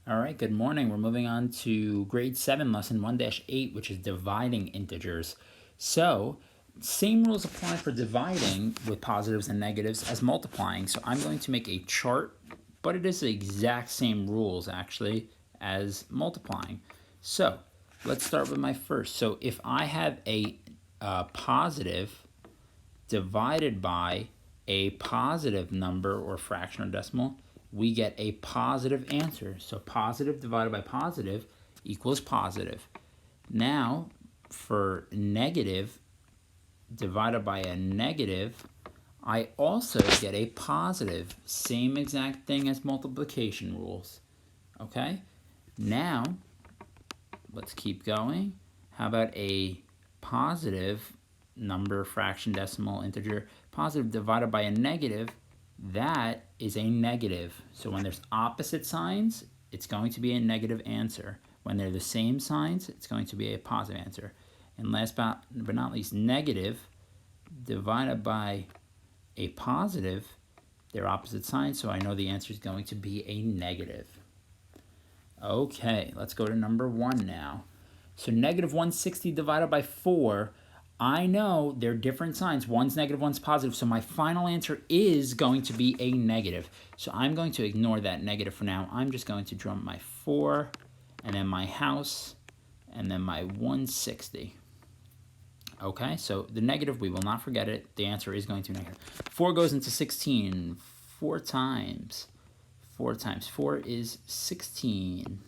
All right, good morning. We're moving on to grade 7, lesson 1-8, which is dividing integers. So, same rules apply for dividing with positives and negatives as multiplying. So, I'm going to make a chart, but it is the exact same rules actually as multiplying. So, let's start with my first. So, if I have a positive divided by a positive number or fraction or decimal, we get a positive answer. So positive divided by positive equals positive. Now, for negative divided by a negative, I also get a positive. Same exact thing as multiplication rules. Okay? Now, let's keep going. How about a positive number, fraction, decimal, integer? Positive divided by a negative, that is a negative. So when there's opposite signs, it's going to be a negative answer. When they're the same signs, it's going to be a positive answer. And last but not least, negative divided by a positive, they're opposite signs, so I know the answer is going to be a negative. Okay, let's go to number 1 now. So negative 160 divided by 4, I know they're different signs. One's negative, one's positive, so my final answer is going to be a negative. So I'm going to ignore that negative for now. I'm just going to draw my 4, and then my house, and then my 160. Okay, so the negative, we will not forget it. The answer is going to be negative. 4 goes into 16 4 times. 4 times 4 is 16.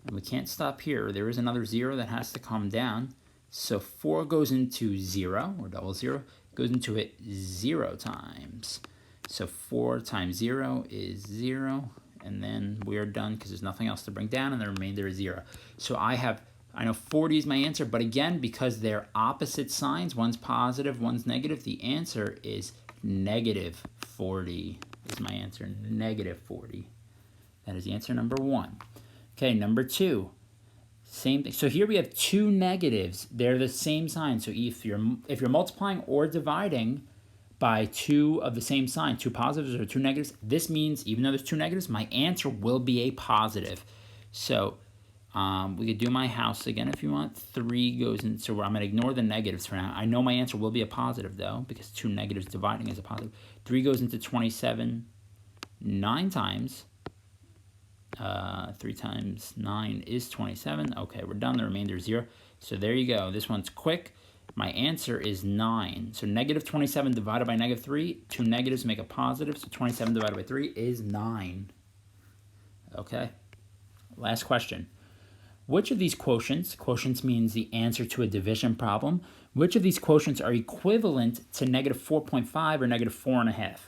And we can't stop here. There is another 0 that has to come down. So 4 goes into 0, or double 0, goes into it 0 times. So 4 times 0 is 0, and then we are done because there's nothing else to bring down, and the remainder is 0. So I know 40 is my answer, but again, because they're opposite signs, one's positive, one's negative, the answer is negative 40 is my answer, negative 40. That is the answer number 1. Okay, number 2. Same thing. So here we have two negatives. They're the same sign. So if you're multiplying or dividing by two of the same sign, two positives or two negatives, this means even though there's two negatives, my answer will be a positive. So we could do my house again if you want. 3 goes in, so I'm going to ignore the negatives for now. I know my answer will be a positive though, because two negatives dividing is a positive. 3 goes into 27 9 times. 3 times 9 is 27. Okay, we're done. The remainder is 0. So there you go. This one's quick. My answer is 9. So negative 27 divided by negative 3. Two negatives make a positive. So 27 divided by 3 is 9. Okay. Last question. Which of these quotients means the answer to a division problem, which of these quotients are equivalent to negative 4.5 or negative 4.5?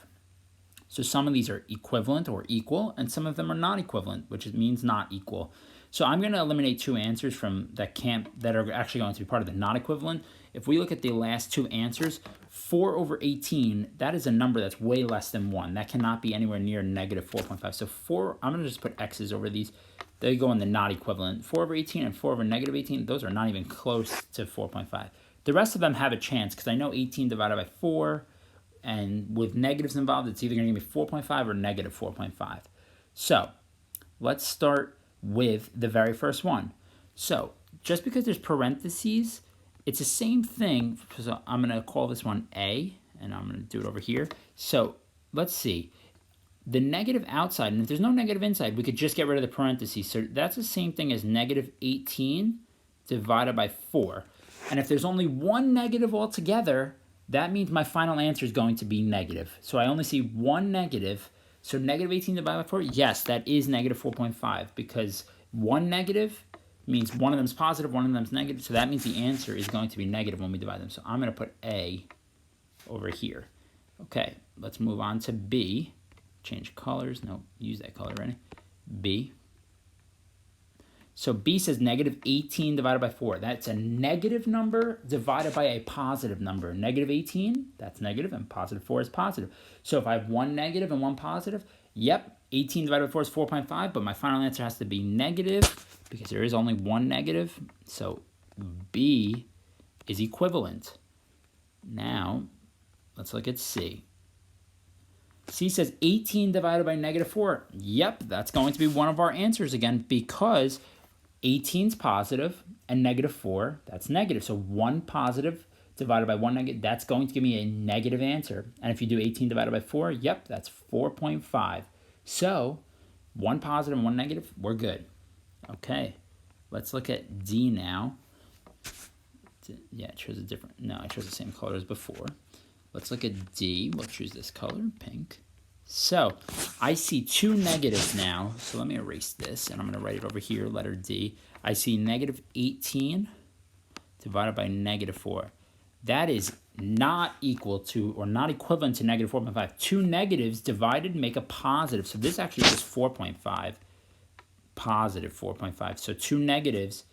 So some of these are equivalent or equal, and some of them are not equivalent, which means not equal. So I'm going to eliminate two answers from that are actually going to be part of the not equivalent. If we look at the last two answers, 4 over 18, that is a number that's way less than 1. That cannot be anywhere near negative 4.5. So 4, I'm going to just put x's over these. They go in the not equivalent. 4 over 18 and 4 over negative 18, those are not even close to 4.5. The rest of them have a chance, because I know 18 divided by 4, and with negatives involved, it's either going to give me 4.5 or negative 4.5. So let's start with the very first one. So just because there's parentheses, it's the same thing. So I'm going to call this one A, and I'm going to do it over here. So let's see. The negative outside, and if there's no negative inside, we could just get rid of the parentheses. So that's the same thing as negative 18 divided by 4. And if there's only one negative altogether, that means my final answer is going to be negative. So I only see one negative. So negative 18 divided by 4, yes, that is negative 4.5, because one negative means one of them is positive, one of them is negative. So that means the answer is going to be negative when we divide them. So I'm going to put A over here. Okay, let's move on to B. Change colors. No, use that color already. B. So B says negative 18 divided by 4. That's a negative number divided by a positive number. Negative 18, that's negative, and positive 4 is positive. So if I have one negative and one positive, yep, 18 divided by 4 is 4.5, but my final answer has to be negative because there is only one negative. So B is equivalent. Now, let's look at C. C says 18 divided by negative 4. Yep, that's going to be one of our answers again because 18 is positive and negative 4, that's negative. So 1 positive divided by 1 negative, that's going to give me a negative answer. And if you do 18 divided by 4, yep, that's 4.5. So 1 positive and 1 negative, we're good. Okay, let's look at D now. Yeah, it shows a different, no, it shows the same color as before. Let's look at D. We'll choose this color, pink. So I see 2 negatives now. So let me erase this, and I'm going to write it over here, letter D. I see negative 18 divided by negative 4. That is not equal to, or not equivalent to negative 4.5. 2 negatives divided make a positive. So this actually is 4.5, positive 4.5. So 2 negatives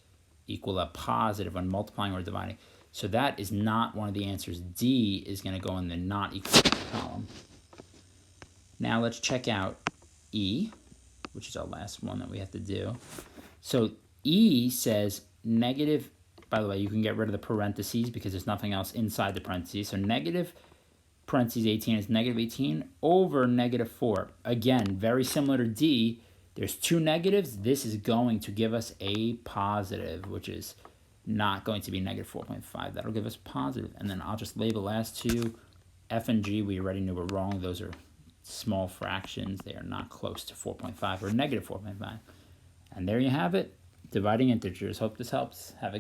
equal a positive when multiplying or dividing. So that is not one of the answers. D is going to go in the not equal column. Now let's check out E, which is our last one that we have to do. So E says negative, by the way, you can get rid of the parentheses because there's nothing else inside the parentheses. So negative parentheses 18 is negative 18 over negative 4. Again, very similar to D. There's 2 negatives. This is going to give us a positive, which is not going to be negative 4.5. That'll give us positive. And then I'll just label the last 2. F and G, we already knew were wrong. Those are small fractions. They are not close to 4.5 or negative 4.5. And there you have it. Dividing integers. Hope this helps. Have a